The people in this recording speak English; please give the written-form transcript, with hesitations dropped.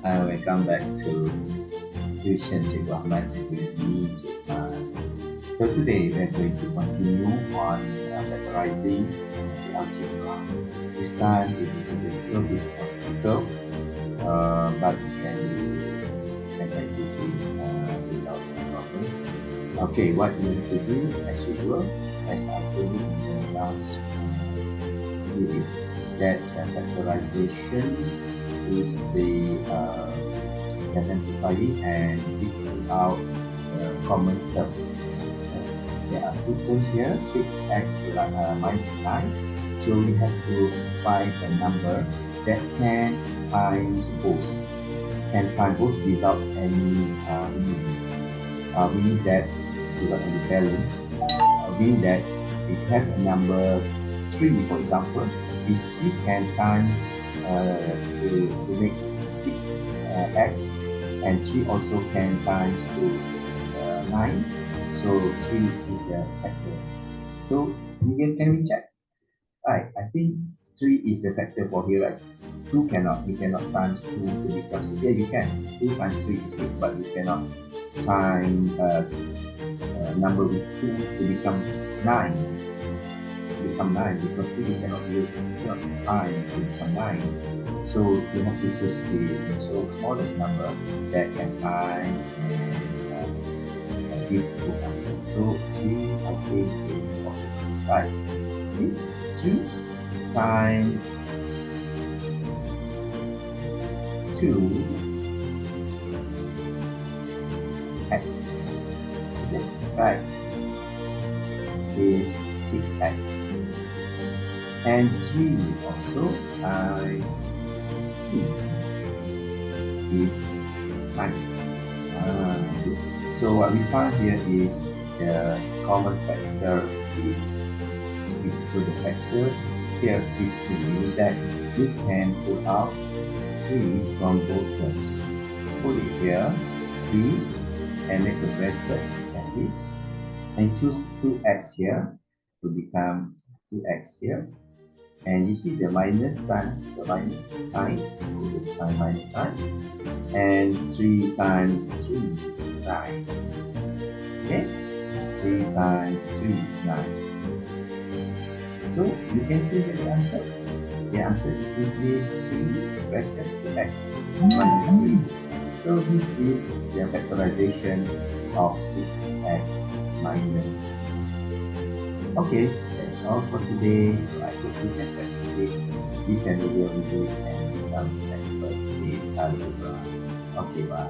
Welcome back to Tuition Cikgu Ahmad with me, Cik Ahmad. So today we're going to continue on factorizing the algebra. This time it is a little bit difficult, but we can practice it without a problem. Okay, what you need to do as usual, as I told you in the last series, that factorization is the identifying and picking out common terms. There are two terms here, 6x minus 9. So we have to find a number that can times both. Can times both without any meaning that without any balance. Meaning that if you have a number 3, for example, if 3 can times to make 6x, and 3 also can times to 9, so 3 is the factor. So can we check? Right, I think 3 is the factor for here, right? 2 cannot, you cannot times 2 to become 6. Yeah, you can. 2 times 3 is 6, but you cannot times number with 2 to become 9. Become 9 because 3 you cannot use time to become 9. So you have to choose the smallest number that can time and give the answer. So 3 I think is possible. Right. See? 3 times 2 x. Is it? Right. Is 6x. And 3 also times 2 is 9. So what we found here is the common factor is 3. So the factor here is 3, meaning that you can pull out 3 from both terms. Put it here, 3, and make a bracket like this, and choose 2x here to become 2x here. And you see the minus sign, put the sign minus sign, and 3 times 3 is 9. Okay? 3 times 3 is 9. So you can see the answer. The answer is simply 3 bracket 2x minus 3. So this is the factorization of 6x minus 3. Okay, that's all for today. So I hope you can practice it. You can really do it and become expert in algebra. Okay, bye.